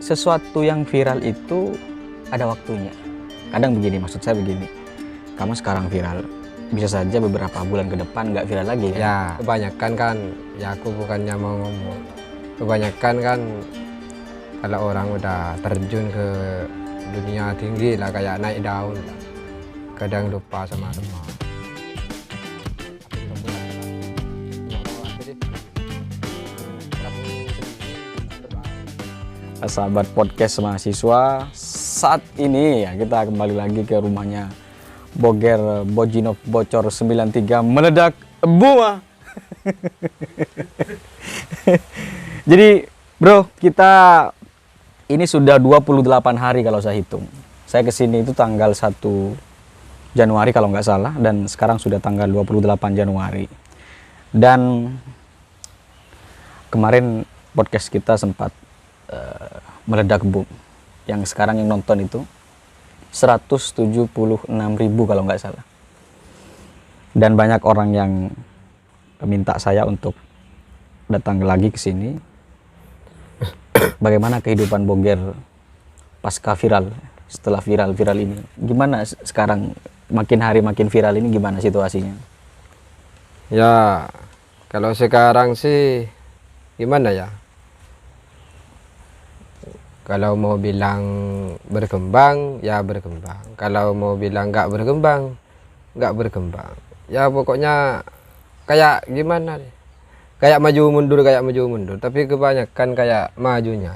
sesuatu yang viral itu ada waktunya. Kadang begini, maksud saya begini. Kamu sekarang viral, bisa saja beberapa bulan ke depan nggak viral lagi kan? Ya, kebanyakan kan, ya aku bukannya mau ngomong. Kebanyakan kan kalau orang udah terjun ke dunia tinggi lah, kayak naik daun lah. Kadang lupa sama teman. Sahabat podcast mahasiswa, saat ini ya kita kembali lagi ke rumahnya Boger Bojinov Bocor 93 meledak bunga. Jadi bro, kita ini sudah 28 hari kalau saya hitung. Saya kesini itu tanggal 1 Januari kalau nggak salah, dan sekarang sudah tanggal 28 Januari. Dan kemarin podcast kita sempat meledak boom. Yang sekarang yang nonton itu 176.000 kalau nggak salah. Dan banyak orang yang minta saya untuk datang lagi ke sini. Bagaimana kehidupan Boger pasca viral, setelah viral ini? Gimana sekarang, makin hari makin viral ini, gimana situasinya? Ya, kalau sekarang sih gimana ya? Kalau mau bilang berkembang, ya berkembang. Kalau mau bilang nggak berkembang, nggak berkembang. Ya pokoknya kayak gimana nih? Kayak maju mundur. Tapi kebanyakan kayak majunya.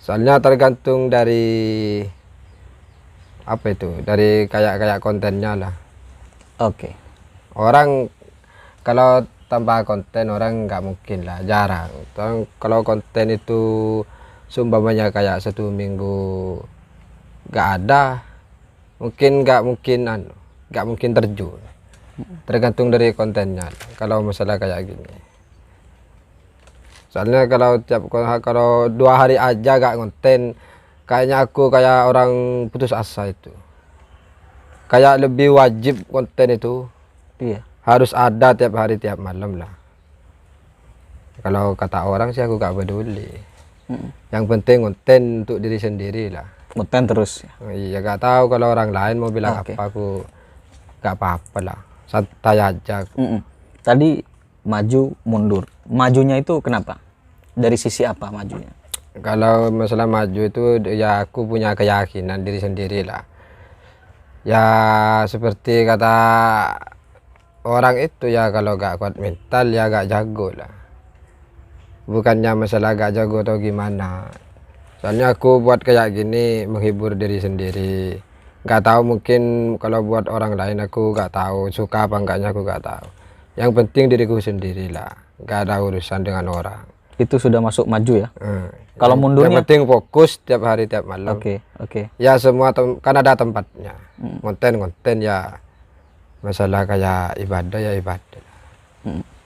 Soalnya tergantung dari apa itu? Dari kayak kontennya lah. Oke. Orang kalau tanpa konten orang nggak mungkin lah, jarang. Kalau konten itu seumpamanya kayak 1 minggu nggak ada, nggak mungkin terjun. Tergantung dari kontennya kalau masalah kayak gini. Soalnya kalau 2 hari aja nggak konten, kayaknya aku kayak orang putus asa itu. Kayak lebih wajib konten itu. Iya. Harus ada tiap hari tiap malam lah. Kalau kata orang sih aku nggak peduli. Yang penting konten untuk diri sendiri lah. Konten terus. Iya, gak tahu kalau orang lain mau bilang Oke. apa, aku gak apa-apa lah, santai aja. Tadi maju mundur. Majunya itu kenapa? Dari sisi apa majunya? Kalau masalah maju itu ya aku punya keyakinan diri sendiri lah. Ya seperti kata orang itu, ya kalau gak kuat mental ya gak jago lah. Bukannya masalah gak jago atau gimana. Soalnya aku buat kayak gini menghibur diri sendiri. Gak tahu, mungkin kalau buat orang lain aku gak tahu suka apa enggaknya, aku gak tahu. Yang penting diriku sendiri lah, gak ada urusan dengan orang. Itu sudah masuk maju ya? Kalau Yang mundurnya? penting fokus tiap hari tiap malam. Oke. Ya semua kan ada tempatnya. Konten ya masalah kayak ibadah ya ibadah.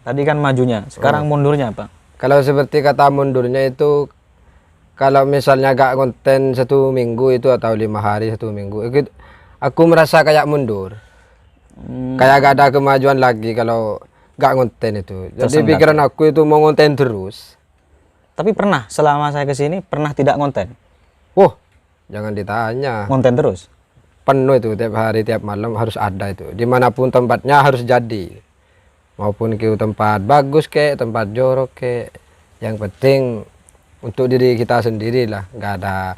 Tadi kan majunya, sekarang mundurnya apa? Kalau seperti kata mundurnya itu, kalau misalnya gak konten 1 minggu itu atau 5 hari 1 minggu, aku merasa kayak mundur. Kayak gak ada kemajuan lagi kalau gak konten itu. Jadi Tersendat. pikiran aku itu mau konten terus. Tapi pernah, selama saya kesini pernah tidak konten? Wah, jangan ditanya. Konten terus? Penuh itu tiap hari tiap malam harus ada itu. Dimanapun tempatnya harus jadi. Maupun ke tempat bagus kek, tempat jorok kek. Yang penting untuk diri kita sendiri lah, nggak ada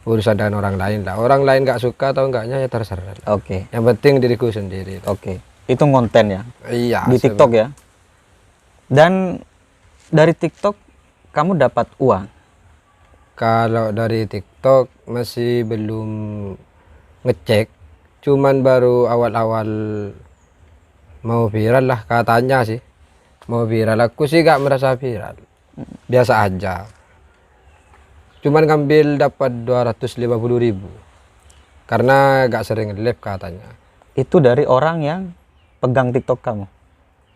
urusan dengan orang lain lah. Orang lain nggak suka atau enggaknya ya terserah lah. Oke. Yang penting diriku sendiri. Oke. Itu konten ya? Iya. Di TikTok ya? Dan dari TikTok kamu dapat uang? Kalau dari TikTok masih belum ngecek, cuman baru awal-awal mau viral lah katanya sih. Mau viral, aku sih gak merasa viral, biasa aja. Cuman ngambil dapat 250.000 karena gak sering live katanya. Itu dari orang yang pegang TikTok kamu?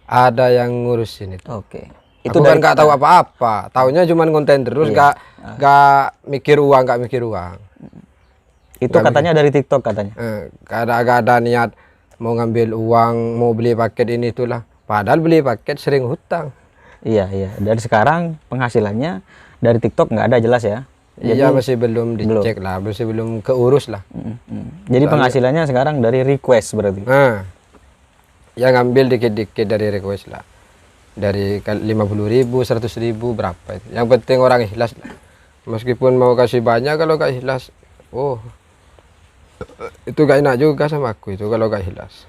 Ada yang ngurusin itu. Oke. Itu kan gak tahu apa-apa, taunya cuman konten terus. Iya. Gak mikir uang. Itu katanya dari TikTok katanya? Gak ada niat mau ngambil uang, mau beli paket ini itulah. Padahal beli paket sering hutang. Iya. Dan sekarang penghasilannya dari TikTok nggak ada jelas ya? Iya, masih belum dicek lah, masih belum keurus lah. Jadi penghasilannya sekarang dari request berarti. Nah, yang ngambil dikit-dikit dari request lah. Dari 50.000, 100.000 berapa itu. Yang penting orang ikhlas lah. Meskipun mau kasih banyak, kalau gak ikhlas, oh itu gak enak juga sama aku itu kalau gak ikhlas.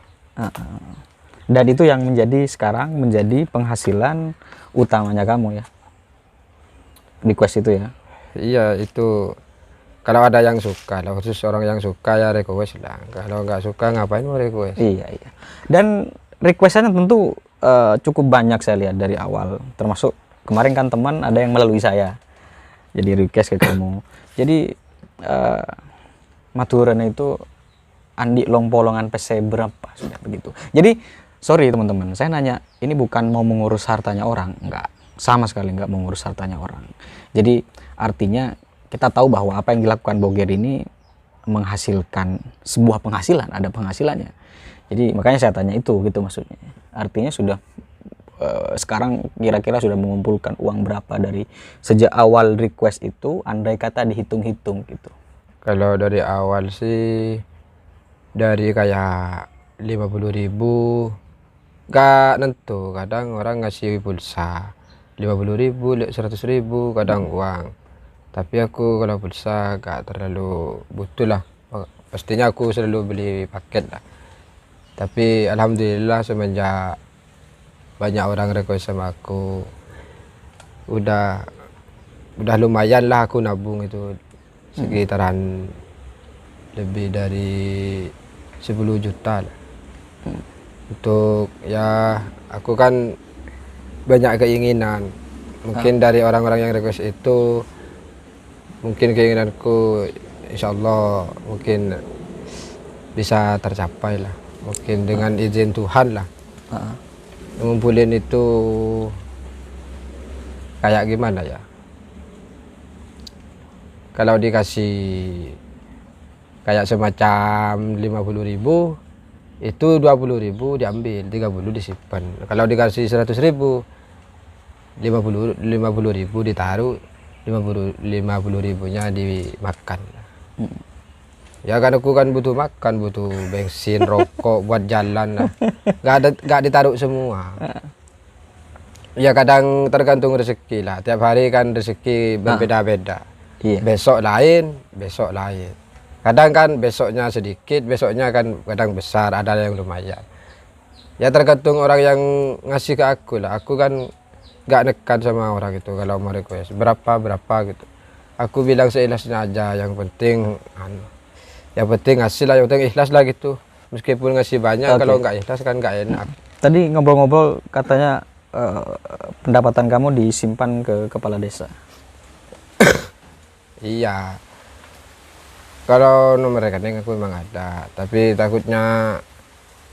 Dan itu yang sekarang menjadi penghasilan utamanya kamu ya, request itu ya. Iya, itu kalau ada yang suka lah, khusus orang yang suka ya request lah. Kalau nggak suka ngapain mau request? Iya. Dan requestnya tentu cukup banyak saya lihat dari awal, termasuk kemarin kan teman ada yang melalui saya jadi request ke kamu. Jadi maturana itu Andi Longpolongan PC berapa sudah begitu. Jadi sorry teman-teman, saya nanya ini bukan mau mengurus hartanya orang, enggak, sama sekali enggak mau mengurus hartanya orang. Jadi artinya kita tahu bahwa apa yang dilakukan Boger ini menghasilkan sebuah penghasilan, ada penghasilannya. Jadi makanya saya tanya itu gitu maksudnya. Artinya sudah sekarang kira-kira sudah mengumpulkan uang berapa dari sejak awal request itu, andai kata dihitung-hitung gitu. Kalau dari awal sih dari kayak 50.000, gak nentu, kadang orang ngasih pulsa 50.000, 100.000, kadang uang. Tapi aku kalau pulsa gak terlalu butuh lah, pastinya aku selalu beli paket lah. Tapi alhamdulillah semenjak banyak orang request sama aku, udah lumayan lah aku nabung itu sekitaran lebih dari 10 juta lah. Untuk ya aku kan banyak keinginan, mungkin dari orang-orang yang request itu mungkin keinginanku insya Allah mungkin bisa tercapai lah, mungkin dengan izin Tuhan lah. Ngumpulin itu kayak gimana ya, kalau dikasih kayak semacam 50.000 itu 20.000 diambil, 30 disimpan. Kalau dikasih 100.000, 50.000 ditaruh, 50.000-nya dimakan. Ya kan aku kan butuh makan, butuh bensin, rokok buat jalan lah. Gak ditaruh semua. Ya kadang tergantung rezeki lah. Tiap hari kan rezeki berbeda-beda. Iya. Besok lain. Kadang kan besoknya sedikit, besoknya kan kadang besar, ada yang lumayan. Ya tergantung orang yang ngasih ke aku lah. Aku kan gak nekan sama orang itu kalau mau request berapa gitu. Aku bilang seikhlasnya aja, yang penting ngasih lah, yang penting ikhlas lah gitu. Meskipun ngasih banyak, kalau nggak ikhlas kan nggak enak. Tadi ngobrol-ngobrol katanya pendapatan kamu disimpan ke kepala desa. Iya. Kalau nomor rekening aku memang ada, tapi takutnya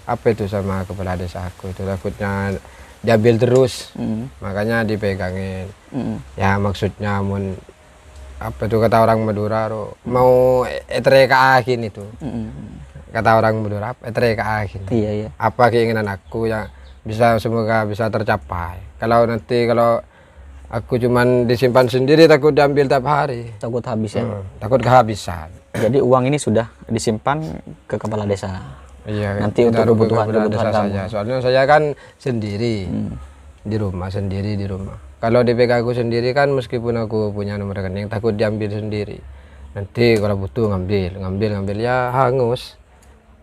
apa itu sama kepala desa aku itu, takutnya diambil terus, makanya dipegangin. Ya maksudnya apa itu kata orang Madura, mau etre kaakin itu. Kata orang Madura, etre kaakin. Iya. Apa keinginan aku yang semoga bisa tercapai. Kalau aku cuman disimpan sendiri, takut diambil tiap hari. Takut habis ya. Takut kehabisan. Jadi uang ini sudah disimpan ke kepala desa. Iya. Nanti untuk kebutuhan desa kamu. saja. Soalnya saya kan sendiri di rumah. Kalau dipegang aku sendiri kan, meskipun aku punya nomor rekening, takut diambil sendiri. Nanti kalau butuh ngambil ya hangus.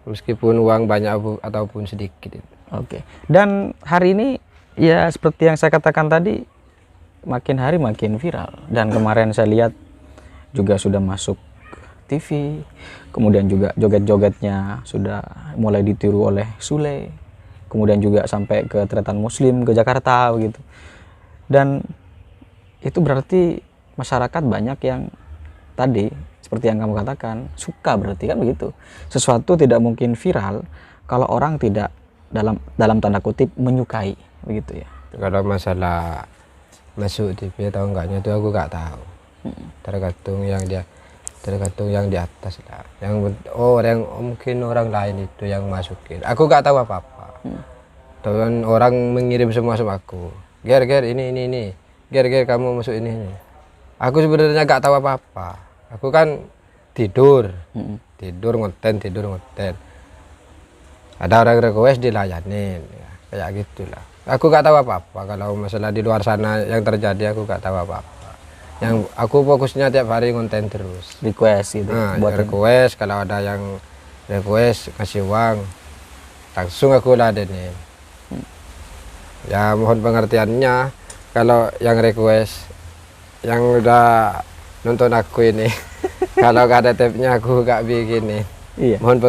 Meskipun uang banyak ataupun sedikit. Oke. Dan hari ini ya seperti yang saya katakan tadi, makin hari makin viral. Dan kemarin saya lihat juga sudah masuk TV, kemudian juga joget-jogetnya sudah mulai ditiru oleh Sule, kemudian juga sampai ke Tretan Muslim ke Jakarta begitu. Dan itu berarti masyarakat banyak yang tadi seperti yang kamu katakan suka, berarti kan begitu. Sesuatu tidak mungkin viral kalau orang tidak dalam tanda kutip menyukai, begitu ya. Kalau masalah masuk TV atau enggaknya itu aku nggak tahu. Tergantung yang di atas lah. Mungkin orang lain itu yang masukin. Aku nggak tahu apa-apa. Tuhan orang mengirim semua sama aku. Ger ini. Ger kamu masuk ini. Aku sebenarnya gak tahu apa-apa. Aku kan tidur ngonten. Ada orang request dilayanin, ya, kayak gitulah. Aku gak tahu apa-apa kalau masalah di luar sana yang terjadi, aku gak tahu apa-apa. Yang aku fokusnya tiap hari ngonten terus. Request gitu. Nah, buat request, kalau ada yang request kasih uang, langsung aku ladenin. Ya mohon pengertiannya kalau yang request, yang udah nonton aku ini, kalau gak ada tabnya aku gak bikin nih. Iya. Mohon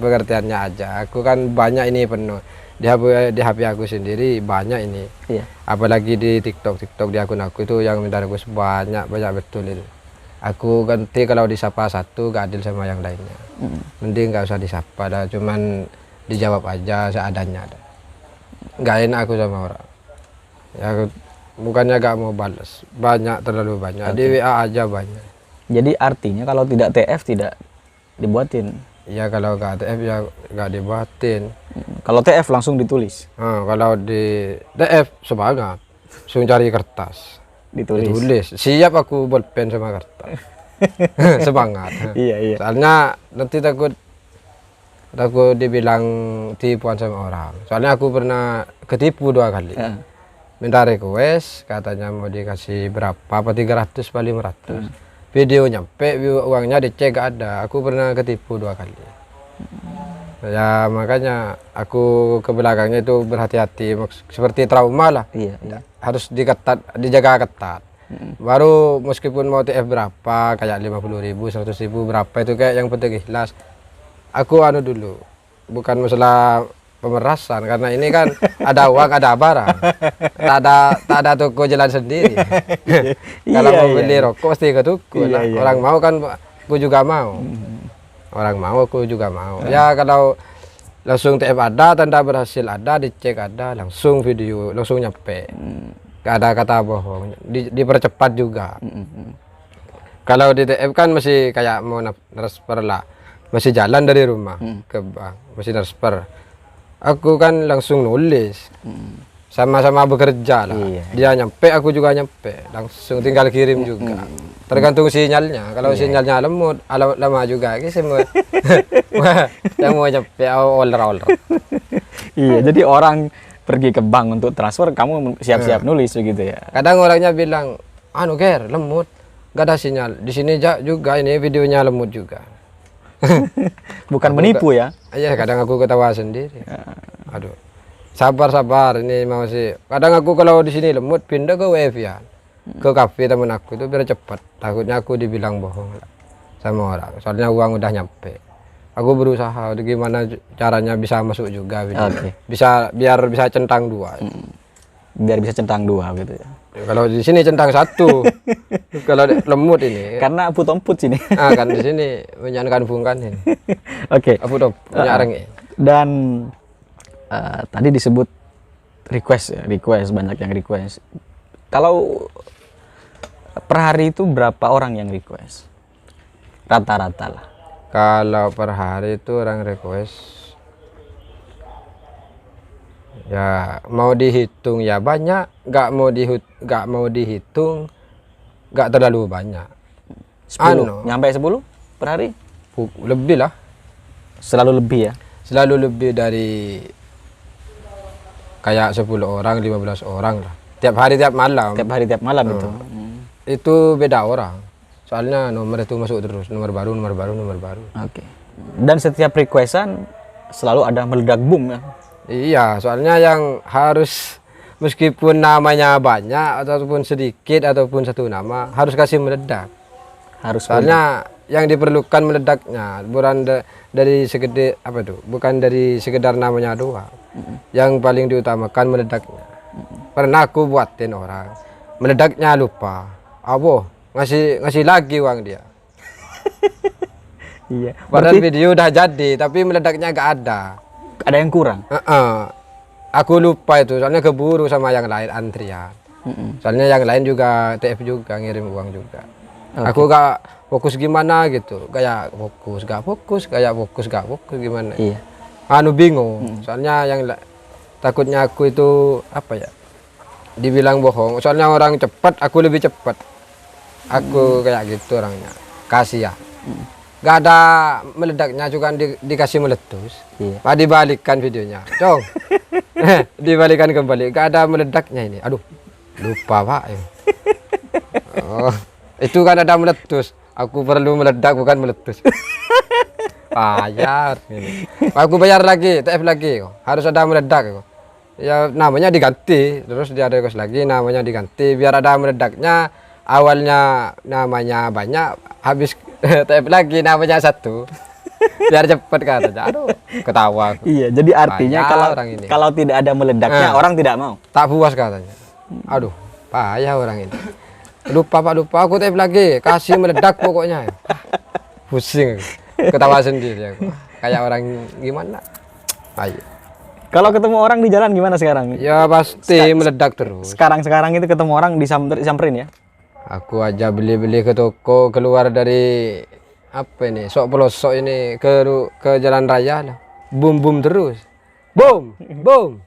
pengertiannya aja. Aku kan banyak ini penuh di HP aku sendiri, banyak ini. Iya. Apalagi di TikTok di akun aku itu yang minta request banyak betul itu. Aku ganti kalau disapa satu gak adil sama yang lainnya. Mending gak usah disapa dah, cuman dijawab aja seadanya dah. Gak enak aku sama orang. Ya aku bukannya gak mau balas, terlalu banyak. Di WA aja banyak. Jadi artinya kalau tidak TF tidak dibuatin. Ya kalau gak TF ya gak dibuatin. Kalau TF langsung ditulis. Kalau di TF semangat, langsung cari kertas, Ditulis. Siap aku bolpen sama kertas. Semangat. Iya. Soalnya nanti takut dibilang tipuan sama orang. Soalnya aku pernah ketipu 2 kali. Minta request, katanya mau dikasih berapa, apa 300 apa 500. Video nyampe, uangnya dicek gak ada. Aku pernah ketipu 2 kali. Ya makanya aku ke belakangnya itu berhati-hati, seperti trauma lah. Iya. Harus dijaga ketat. Baru meskipun mau TF berapa, kayak 50.000, 100.000 berapa, itu kayak yang penting ikhlas. Aku dulu, bukan masalah pemerasan, karena ini kan ada uang, ada barang, tak ada toko jalan sendiri. Kalau mau beli rokok pasti ke toko lah. Orang mau kan, aku juga mau. Orang mau, aku juga mau. Ya kalau langsung TF ada, tanda berhasil ada, dicek ada, langsung video, langsung nyampe. Gak ada kata bohong, dipercepat juga. Kalau di TF kan masih kayak mau transfer lah, masih jalan dari rumah ke bank, masih transfer. Aku kan langsung nulis, sama-sama bekerja lah. Dia nyampe, aku juga nyampe, langsung tinggal kirim juga. Tergantung sinyalnya. Kalau sinyalnya lemot, lama juga. Semua yang mau nyampe older. Iya, jadi orang pergi ke bank untuk transfer, kamu siap-siap nulis begitu ya. Kadang orangnya bilang, Ger, lemot, gak ada sinyal. Di sini juga ini videonya lemot juga. Bukan menipu ya? Iya, kadang aku ketawa sendiri. Aduh, sabar ini masih. Kadang aku kalau di sini lemot pindah ke WiFi ya, ke kafe temen aku itu biar cepat. Takutnya aku dibilang bohong sama orang. Soalnya uang udah nyampe. Aku berusaha gimana caranya bisa masuk juga video. Biar bisa centang 2. Biar bisa centang 2 gitu ya. Kalau di sini centang 1. Kalau lemut ini. Karena put sini. Kan di sini menyanyikan bungkan ini. Oke. Punya areng. Dan tadi disebut request banyak yang request. Kalau per hari itu berapa orang yang request? Rata-rata lah. Kalau per hari itu orang request ya mau dihitung ya banyak, nggak mau dihitung nggak terlalu banyak. 10, nyampe 10 per hari? Lebih lah. Selalu lebih ya? Selalu lebih dari kayak 10 orang, 15 orang lah. Tiap hari tiap malam itu. Itu beda orang. Soalnya nomor itu masuk terus, nomor baru. Oke. Dan setiap requestan selalu ada meledak boom ya? Iya, soalnya yang harus meskipun namanya banyak ataupun sedikit ataupun satu nama harus kasih meledak. Soalnya yang diperlukan meledaknya bukan dari bukan dari sekedar namanya doang. Yang paling diutamakan meledaknya. Pernah aku buatin orang, meledaknya lupa. Ngasih lagi uang dia. Iya. Padahal video udah jadi, tapi meledaknya gak ada. Ada yang kurang. Aku lupa itu, soalnya keburu sama yang lain antrian. Soalnya yang lain juga TF juga ngirim uang juga. Aku gak fokus gimana gitu, kayak fokus gak fokus gimana. Iya. Bingung. Soalnya yang takutnya aku itu dibilang bohong. Soalnya orang cepat, aku lebih cepat. Aku kayak gitu orangnya. Kasih ya. Gak ada meledaknya juga dikasih meletus. Iya. Pak dibalikkan videonya. Cong. Dibalikan kembali. Gak ada meledaknya ini. Aduh. Lupa Pak. Oh, itu kan ada meletus. Aku perlu meledak bukan meletus. Bayar ini. Aku bayar lagi, TF lagi. Harus ada meledak. Ya namanya diganti. Terus dia request lagi namanya diganti. Biar ada meledaknya. Awalnya namanya banyak, habis TF lagi namanya 1. Biar cepet katanya. Aduh, ketawa aku. Iya, jadi artinya Payah kalau orang ini. kalau tidak ada meledaknya orang tidak mau. Tak puas katanya. Aduh, payah orang ini. Lupa Pak, lupa aku TF lagi. Kasih meledak pokoknya. Pusing aku. Ketawa sendiri aku. Kayak orang gimana? Ayo. Kalau ketemu orang di jalan gimana sekarang? Ya pasti meledak terus. Sekarang itu ketemu orang disamperin ya? Aku aja beli-beli ke toko, keluar dari apa ini, sok pelosok ini ke jalan raya lah. Boom boom terus. Boom, boom.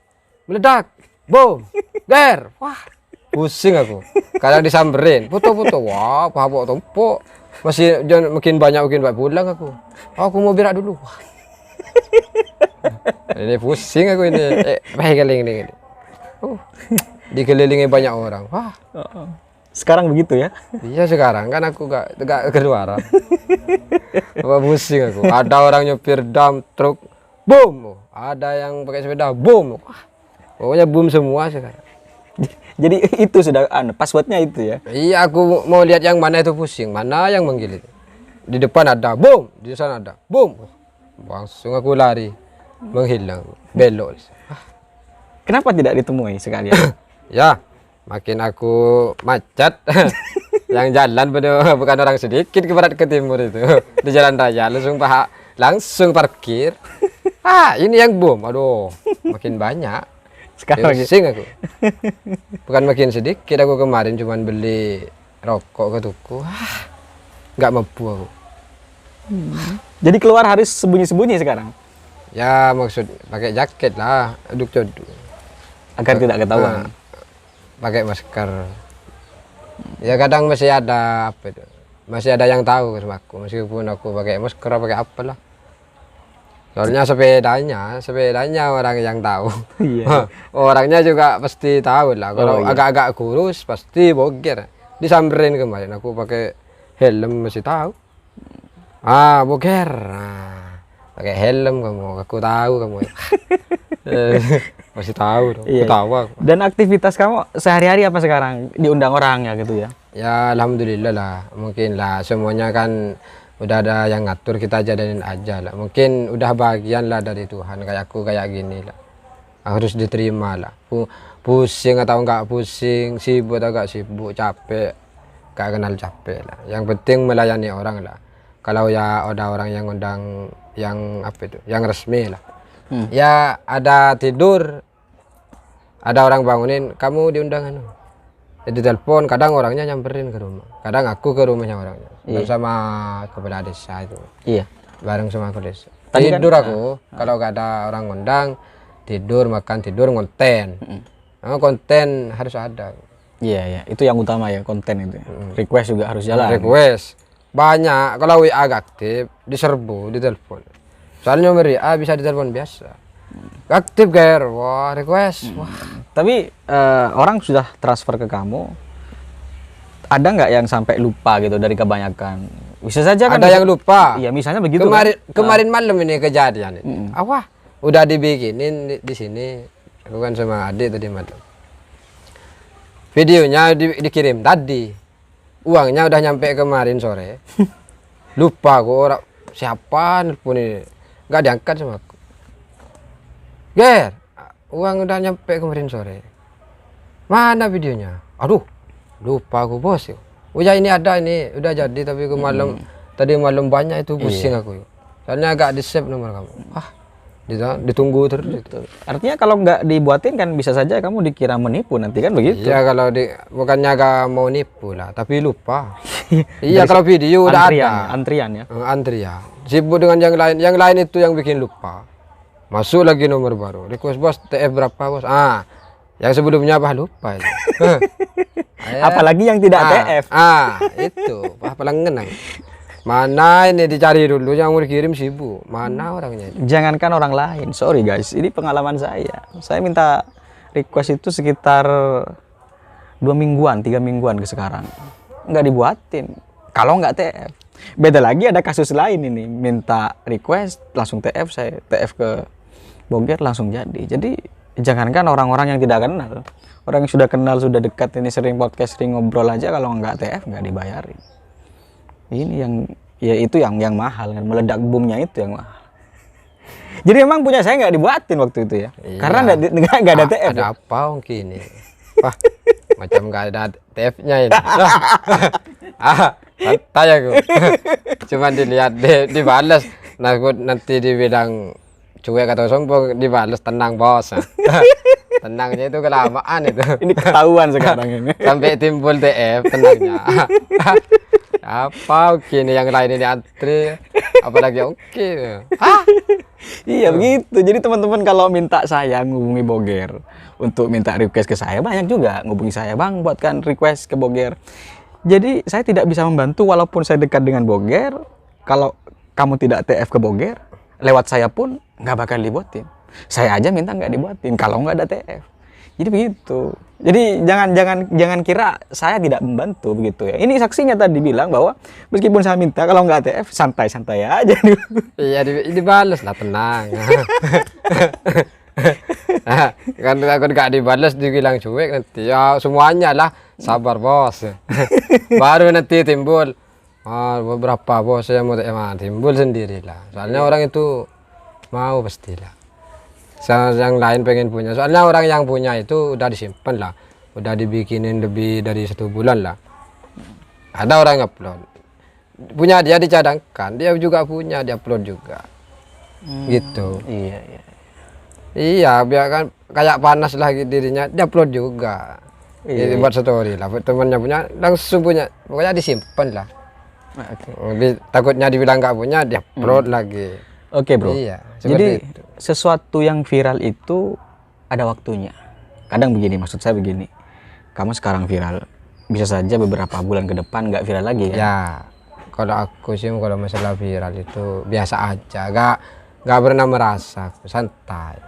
Meledak. Boom. Der. Wah, pusing aku. Kadang disamperin, foto-foto. Wah, apa tompok. Masih makin banyak pulang aku. Aku mau berak dulu. Wah. Ini pusing aku ini. Baik kali ini. Dikelilingi banyak orang. Wah. Sekarang begitu ya? Iya sekarang kan aku gak keluar. Apa pusing aku. Ada orang nyopir dump truk, boom. Ada yang pakai sepeda, boom. Wah, pokoknya boom semua sekarang. Jadi itu sudah passwordnya itu ya? Iya aku mau lihat yang mana itu pusing, mana yang menggigit. Di depan ada, boom. Di sana ada, boom. Langsung aku lari, menghilang, belok. Kenapa tidak ditemui sekalian? Ya. Makin aku macet, yang jalan bukan orang sedikit ke barat ke timur itu di jalan raya langsung parkir. Ini yang bom, aduh, makin banyak. Sekarang pusing aku. Bukan makin sedikit aku kemarin cuman beli rokok ke toko, nggak mampu aku. Jadi keluar harus sembunyi-sembunyi sekarang? Ya maksud pakai jaket lah, duduk agar tidak ketahuan. Pakai masker. Ya kadang masih ada apa itu, masih ada yang tahu sama aku meskipun aku pakai masker pakai apalah. Soalnya sepedanya orang yang tahu. Iya. Orangnya juga pasti tahu lah. Kalau agak-agak kurus pasti boger. Disamperin kemarin aku pakai helm masih tahu. Boger. Pakai helm kamu, aku tahu kamu. Masih tahu dong. Iya. Ketawa. Dan aktivitas kamu sehari-hari apa sekarang? Diundang orang ya gitu ya? Ya alhamdulillah lah. Mungkin lah semuanya kan udah ada yang ngatur, kita jalanin aja lah. Mungkin udah bagian lah dari Tuhan kayak aku kayak gini lah. Harus diterima lah. Pusing atau enggak pusing, sibuk atau enggak sibuk, capek, enggak kenal capek lah. Yang penting melayani orang lah. Kalau ya ada orang yang undang yang apa itu, yang resmi lah. Ya ada tidur, ada orang bangunin, kamu diundang anu. Jadi telepon, kadang orangnya nyamperin ke rumah, kadang aku ke rumahnya orangnya. Bersama kepala desa itu. Iya. Bareng sama kepala desa. Tidur kan, aku, kalau gak ada orang ngundang, tidur, makan, tidur, ngonten. Konten harus ada. Iya, iya. Itu yang utama ya, konten itu. Request juga harus jalan. Request. Banyak, kalau WA agak aktif, diserbu, ditelepon. Soalnya nomor WA bisa ditelepon biasa. Aktif Ger, wah request. Wah. Tapi orang sudah transfer ke kamu, ada nggak yang sampai lupa gitu dari kebanyakan? Bisa saja kan ada yang lupa. Iya, misalnya begitu. Kemarin malam ini kejadian ini. Udah dibikinin di sini. Aku kan sama adik tadi malam. Videonya dikirim tadi. Uangnya udah nyampe kemarin sore. Lupa aku orang siapa nelpon ini. Nggak diangkat sama aku. Ger, uang udah nyampe kemarin sore. Mana videonya? Aduh, lupa aku bos. Oh ya ini ada ini, udah jadi tapi ke malam tadi malam banyak itu pusing aku. Soalnya agak di-save nomor kamu. Ditunggu terus. Artinya kalau nggak dibuatin kan bisa saja kamu dikira menipu nanti kan begitu. Iya kalau bukannya agak mau nipu lah, tapi lupa. Iya kalau video udah ada. Antrian ya. Antrian. Sibuk dengan yang lain itu yang bikin lupa. Masuk lagi nomor baru. Request bos TF berapa bos? Yang sebelumnya apa lupa itu. Apalagi yang tidak TF. Itu paling ngenang. Mana ini dicari dulu yang mau dikirim sibuk. Mana orangnya itu? Jangankan orang lain, sorry guys, ini pengalaman saya. Saya minta request itu sekitar 2 mingguan, 3 mingguan ke sekarang. Nggak dibuatin. Kalau nggak TF. Beda lagi ada kasus lain ini. Minta request, langsung TF, saya TF ke Boger langsung jadi. Jadi jangankan orang-orang yang tidak kenal. Orang yang sudah kenal, sudah dekat, ini sering podcast, sering ngobrol aja, kalau nggak TF nggak dibayarin. Ini yang, ya itu yang mahal kan, meledak boomnya itu yang mahal. Jadi emang punya saya nggak dibuatin waktu itu ya, Iya. karena nggak ada TF. Ada ya? apa mungkin ini? Wah, macam nggak ada TF-nya ini. Santai aku. Cuman dilihat, dibalas. Nah, nanti dibilang cuek atau sombong, dibalas tenang bos. Tenangnya itu kelamaan itu. Ini ketahuan sekarang ini. Sampai timbul TF tenangnya. Apa oke nih yang lain ini antri, apalagi oke. Iya begitu. Jadi teman-teman kalau minta saya ngubungi Boger untuk minta request ke saya, banyak juga ngubungi saya, bang buatkan request ke Boger. Jadi saya tidak bisa membantu walaupun saya dekat dengan Boger. Kalau kamu tidak TF ke Boger, lewat saya pun nggak bakal dibuatin. Saya aja minta nggak dibuatin kalau nggak ada TF. Jadi begitu. Jadi jangan kira saya tidak membantu begitu ya. Ini saksinya tadi bilang bahwa meskipun saya minta, kalau nggak TF santai-santai aja. Iya, dibalas lah, tenang. Kan aku nggak dibalas dibilang cuek nanti. Ya semuanya lah, sabar bos. Baru nanti timbul. Beberapa bos saya mau timbul sendirilah. Soalnya orang itu mau pastilah. Yang lain pengen punya, soalnya orang yang punya itu udah disimpan lah, udah dibikinin lebih dari 1 bulan lah. Ada orang upload punya, dia dicadangkan, dia juga punya, dia upload juga. Gitu. Iya biar kan kayak panas lagi dirinya, dia upload juga. Buat story lah, temannya punya langsung punya, pokoknya disimpan lah. Takutnya dibilang nggak punya, dia upload lagi. Oke bro. Iya, jadi itu. sesuatu yang viral itu ada waktunya. Kadang begini, maksud saya begini. Kamu sekarang viral, bisa saja beberapa bulan ke depan nggak viral lagi kan? Ya, kalau aku sih kalau masalah viral itu biasa aja, nggak pernah merasa, santai.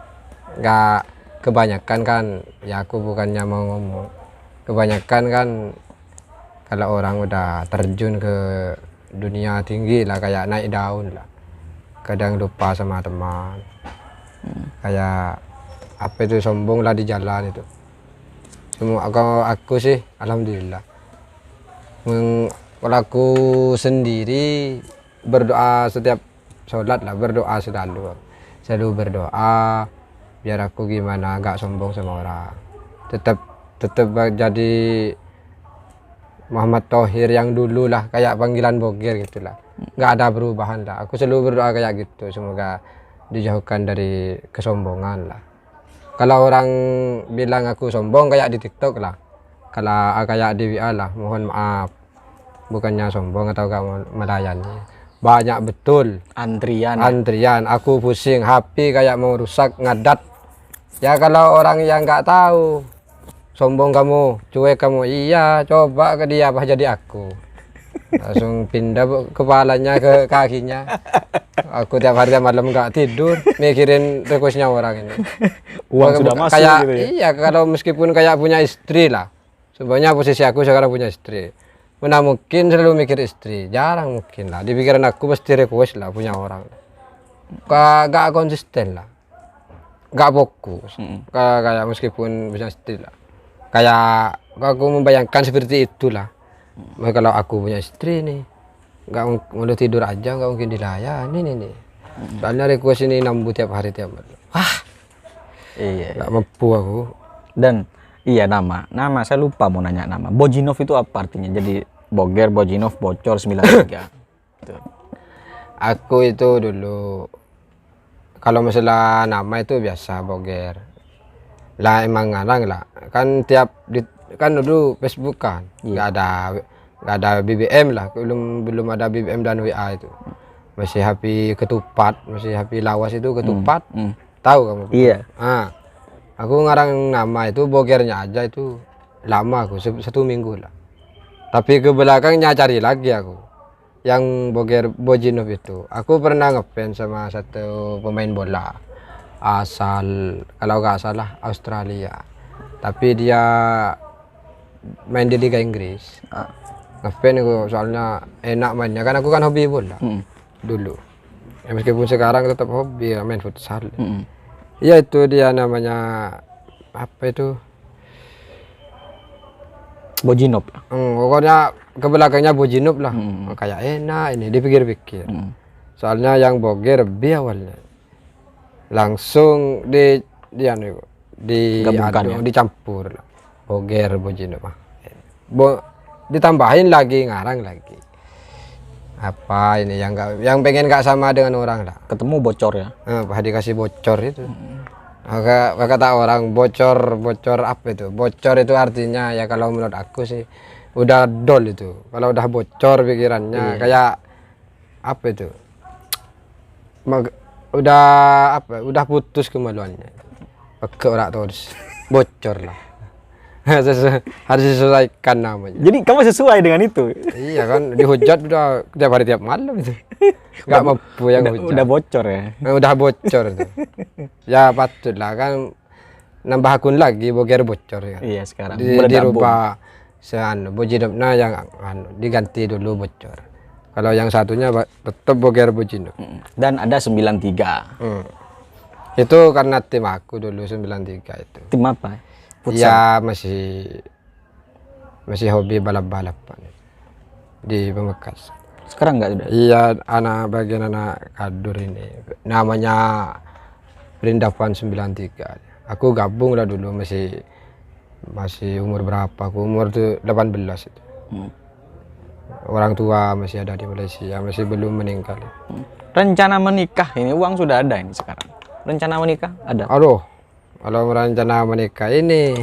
Nggak, kebanyakan kan, ya aku bukannya mau ngomong, kebanyakan kan kalau orang udah terjun ke dunia tinggi lah, kayak naik daun lah. Kadang lupa sama teman, kayak apa itu, sombong lah di jalan itu. Semua aku sih alhamdulillah. Kalau aku sendiri berdoa setiap sholat lah, berdoa selalu berdoa biar aku gimana nggak sombong sama orang, tetap jadi Muhammad Thohir yang dulu lah, kayak panggilan Boger gitulah. Nggak ada perubahan lah. Aku selalu berdoa kayak gitu, semoga dijauhkan dari kesombongan lah. Kalau orang bilang aku sombong kayak di TikTok lah, kalau kayak di WA lah, mohon maaf, bukannya sombong atau gak melayani. Banyak betul Antrian. Aku pusing, HP kayak mau rusak, ngadat. Ya kalau orang yang nggak tahu, sombong kamu, cuek kamu, iya coba ke dia apa jadi aku. Langsung pindah kepalanya ke kakinya. Aku tiap hari tiap malam nggak tidur mikirin requestnya orang ini. Uang sudah masuk kayak, gitu ya? Iya, kalau meskipun kayak punya istri lah, sebenarnya posisi aku sekarang punya istri, mana mungkin selalu mikir istri, jarang mungkin lah. Di pikiran aku pasti request lah punya orang. Gak konsisten lah, gak fokus. Kayak meskipun punya istri lah, kayak aku membayangkan seperti itulah. Kalau aku punya istri nih, nggak mau tidur aja nggak mungkin dilayani nih. Soalnya request ini nambah tiap hari tiap malam. Iya. Nggak mampu aku. Dan iya, nama saya lupa mau nanya nama. Bojinov itu apa artinya? Jadi Boger, Bojinov, Bocor 93. Tuh. Aku itu dulu kalau masalah nama itu biasa Boger. Lah emang ngarang lah. Kan kan dulu Facebook kan, nggak ada BBM lah, belum ada BBM dan WA itu. Masih HP ketupat, masih HP lawas itu ketupat. Tahu kamu? Iya. Aku ngarang nama itu bogernya aja itu lama aku 1 minggu lah. Tapi ke belakangnya cari lagi aku. Yang boger Bojinov itu. Aku pernah ngefans sama satu pemain bola asal kalau nggak salah Australia. Tapi dia main di Liga Inggris. Ngefans aku soalnya enak mainnya kan aku kan hobi bola dulu. Ya, meskipun sekarang tetap hobi ya, main futsal. Ya itu dia namanya apa itu? Bojinov. Pokoknya ke belakangnya Bojinov lah. Kayak enak ini dipikir-pikir. Soalnya yang boger B awalnya. Langsung Gabungkan ya? dicampur lah. Boger Bojinov. Ditambahin lagi ngarang lagi. Apa ini yang pengen nggak sama dengan orang lah. Ketemu bocor ya. Pak dikasih bocor itu. Kata orang bocor apa itu? Bocor itu artinya ya kalau menurut aku sih udah dol itu. Kalau udah bocor pikirannya kayak apa itu? Udah putus kemaluannya. Pakai orang terus bocor lah. Harus disesuaikan namanya. Jadi kamu sesuai dengan itu. Iya kan dihujat udah tiap hari tiap malam itu. Nggak mampu yang hujat. Udah bocor ya. Udah bocor itu. Ya patut lah kan nambah akun lagi boger bocor ya. Iya sekarang. Dirubah Bojinov yang diganti dulu bocor. Kalau yang satunya tetap boger Bojinov. Dan ada 93. Itu karena tim aku dulu 93 itu. Tim apa? Futsal. Ya masih hobi balap-balapan di Pamekasan. Sekarang enggak sudah? Iya, bagian anak kadur ini. Namanya Perindavan 93. Aku gabung lah dulu masih umur berapa? Aku umur tuh 18 itu. Orang tua masih ada di Malaysia, masih belum meninggal. Rencana menikah ini uang sudah ada ini sekarang. Rencana menikah ada? Aduh, kalau rencana menikah ini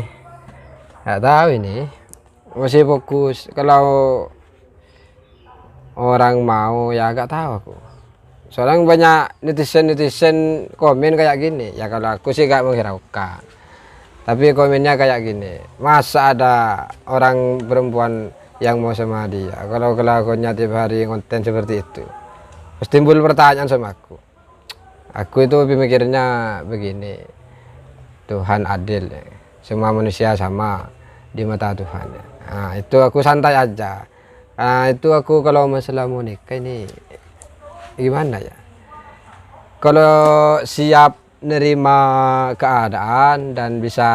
nggak tahu ini. Masih fokus. Kalau orang mau ya agak tahu aku. Soalnya banyak netizen komen kayak gini. Ya kalau aku sih gak menghiraukan. Tapi komennya kayak gini. Masa ada orang perempuan yang mau sama dia? Kalau kelakuannya tiap hari konten seperti itu. Terus timbul pertanyaan sama aku. Aku itu pemikirannya begini. Tuhan adil. Semua manusia sama di mata Tuhan. Nah, itu aku santai aja. Nah, itu aku kalau masalah mau nikah ini gimana ya? Kalau siap nerima keadaan dan bisa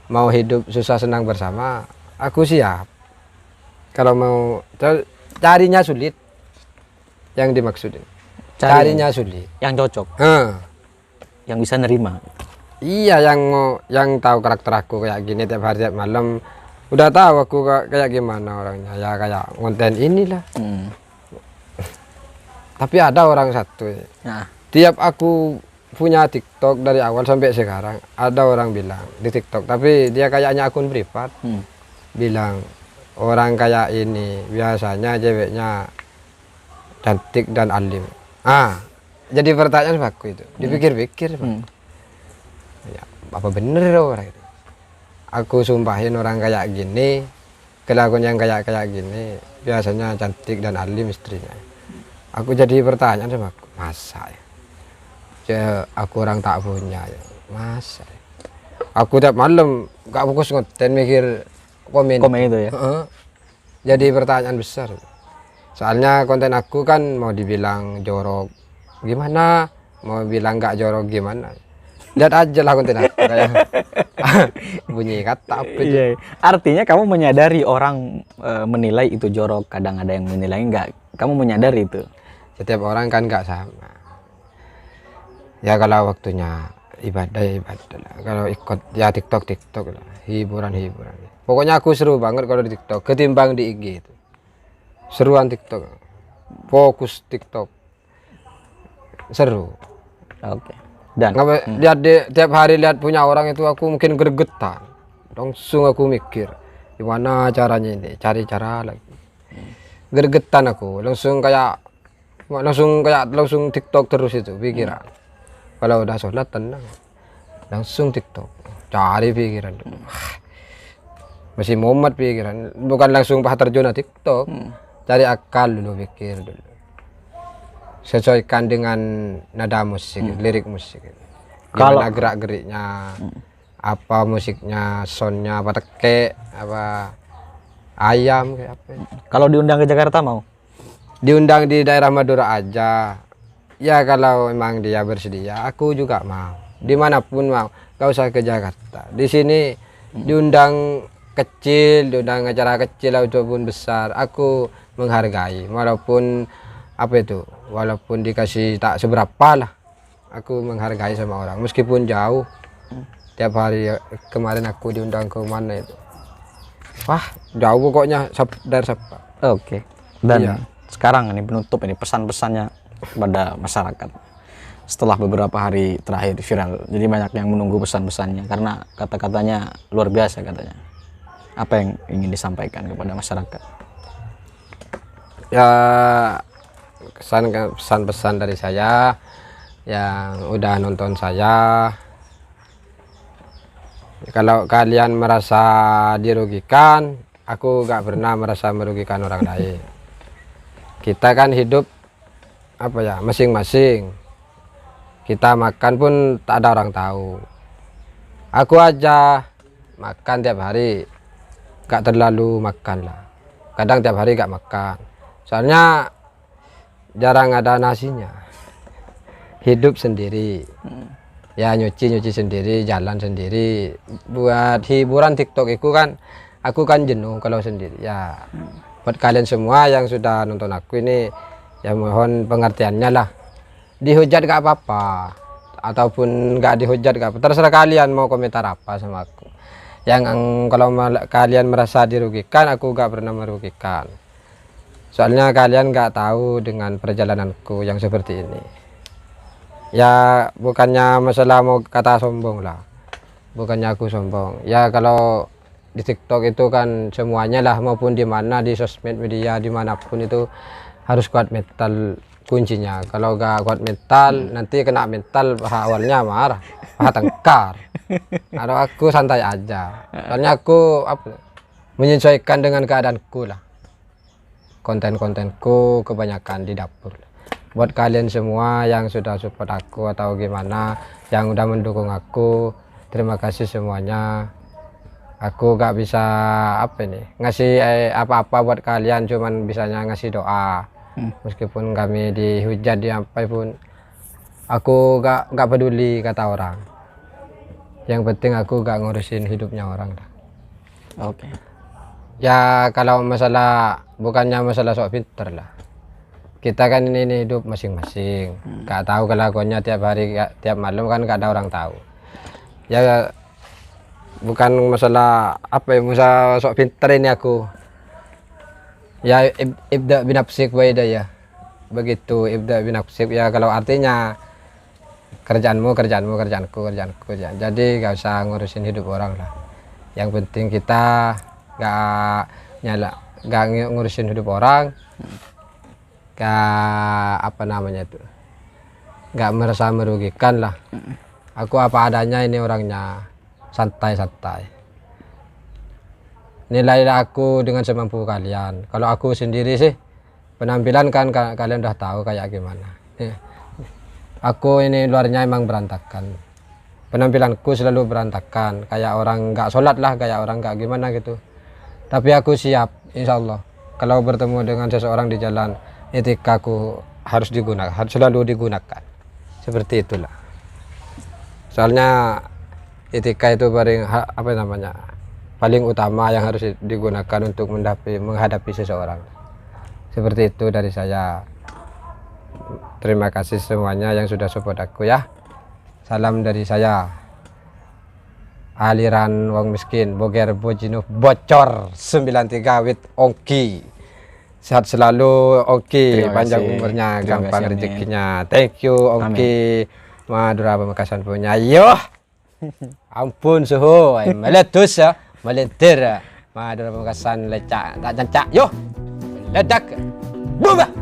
mau hidup susah senang bersama, aku siap. Kalau mau carinya sulit, yang dimaksudin. Carinya sulit. Yang cocok. Yang bisa nerima. Iya, yang tahu karakter aku kayak gini tiap hari tiap malam. Udah tahu aku kayak gimana orangnya. Ya kayak konten inilah. Tapi ada orang satu. Nah. Tiap aku punya TikTok dari awal sampai sekarang, ada orang bilang di TikTok, tapi dia kayaknya akun privat. Bilang orang kayak ini biasanya ceweknya cantik dan alim. Jadi pertanyaan aku itu. Dipikir-pikir, ya, apa bener orang itu? Aku sumpahin orang kayak gini, kelakuan yang kayak gini, biasanya cantik dan alim istrinya. Aku jadi pertanyaan sama aku, masa ya? Aku orang tak punya, ya. Masa ya? Aku tiap malam gak fokus konten mikir komen itu ya. Jadi pertanyaan besar. Soalnya konten aku kan mau dibilang jorok gimana, mau bilang gak jorok gimana. Lihat aja lah konten aku kayak bunyi kata apa itu. Iya. Artinya kamu menyadari orang menilai itu jorok, kadang ada yang menilai enggak. Kamu menyadari itu. Setiap orang kan nggak sama. Ya kalau waktunya ibadah ya ibadah lah. Kalau ikut ya TikTok lah, hiburan. Pokoknya aku seru banget kalau di TikTok ketimbang di IG itu. Seruan TikTok. Fokus TikTok. Seru. Oke. Dan lihat tiap hari lihat punya orang itu aku mungkin gregetan. Langsung aku mikir gimana caranya ini, cari cara lagi. Gregetan aku, langsung TikTok terus itu pikiran. Kalau udah sholat tenang. langsung TikTok, cari pikiran dulu. Masih mumet pikiran, bukan langsung terjun TikTok, cari akal dulu, pikir dulu, sesuaikan dengan nada musik, lirik musik, gimana gerak-geriknya, apa musiknya, soundnya, apa teke, apa ayam kayak apa. Kalau diundang ke Jakarta mau? Diundang di daerah Madura aja. Ya kalau memang dia bersedia, aku juga mau. Dimanapun mau, gak usah ke Jakarta. Di sini diundang kecil, diundang acara kecil ataupun besar, aku menghargai. Walaupun apa itu, walaupun dikasih tak seberapa lah, aku menghargai sama orang. Meskipun jauh, tiap hari kemarin aku diundang ke mana itu. Wah, jauh pokoknya dari Sabah. Oke. Dan Iya. sekarang ini penutup ini pesan-pesannya kepada masyarakat. Setelah beberapa hari terakhir viral, jadi banyak yang menunggu pesan-pesannya karena kata-katanya luar biasa katanya. Apa yang ingin disampaikan kepada masyarakat? Ya pesan-pesan dari saya yang udah nonton saya. Kalau kalian merasa dirugikan, aku gak pernah merasa merugikan orang lain. Kita kan hidup apa ya, masing-masing. Kita makan pun tak ada orang tahu. Aku aja makan tiap hari, gak terlalu makan lah. Kadang tiap hari gak makan. Soalnya jarang ada nasinya. Hidup sendiri. Ya nyuci sendiri, jalan sendiri. Buat hiburan TikTok itu kan, aku kan jenuh kalau sendiri. Ya buat kalian semua yang sudah nonton aku ini, ya mohon pengertiannya lah. Dihujat gak apa-apa, ataupun gak dihujat gak apa, terserah kalian mau komentar apa sama aku. Yang kalau kalian merasa dirugikan, aku gak pernah merugikan. Soalnya kalian gak tahu dengan perjalananku yang seperti ini. Ya bukannya masalah mau kata sombong lah, bukannya aku sombong. Ya kalau di TikTok itu kan semuanya lah, maupun di mana di sosmed media dimanapun itu harus kuat mental kuncinya. Kalau gak kuat mental, nanti kena mental awalnya marah, tengkar. Kalau aku santai aja, soalnya aku menyesuaikan dengan keadaanku lah. Konten-kontenku kebanyakan di dapur. Buat kalian semua yang sudah support aku atau gimana, yang udah mendukung aku, terima kasih semuanya. Aku gak bisa ngasih apa-apa buat kalian, cuman bisanya ngasih doa. Meskipun kami dihujat di apa pun, aku gak peduli kata orang. Yang penting aku gak ngurusin hidupnya orang. Oke. Ya kalau masalah, bukannya masalah sok pinter lah. Kita kan ini hidup masing-masing. Gak tahu kelakuannya tiap hari, tiap malam kan gak ada orang tahu. Ya bukan masalah masalah sok pinter ini aku. Ya ibda binafsik waida ya. Begitu ibda binafsik ya, kalau artinya kerjaanmu, kerjaanku. Jadi gak usah ngurusin hidup orang lah. Yang penting kita gak ngurusin hidup orang. Gak gak merasa merugikan lah. Aku apa adanya ini orangnya, santai-santai. Nilailah aku dengan semampu kalian. Kalau aku sendiri sih, penampilan kan kalian udah tahu kayak gimana. Aku ini luarnya emang berantakan. Penampilanku selalu berantakan, kayak orang gak sholat lah, kayak orang gak gimana gitu. Tapi aku siap, insya Allah. Kalau bertemu dengan seseorang di jalan, etikaku harus selalu digunakan. Seperti itulah. Soalnya etika itu paling utama yang harus digunakan untuk menghadapi seseorang. Seperti itu dari saya. Terima kasih semuanya yang sudah support aku ya. Salam dari saya, aliran wong miskin, boger bojino bocor 93 with Ongki. Sehat selalu Ongki, panjang umurnya, gampang rezekinya. Thank you Ongki. Madura Pamekasan punya. Yo. Ampun suhu, meletus ya, melintir. Madura Pamekasan lecak, tak cancak. Yo. Ledak. Bubah.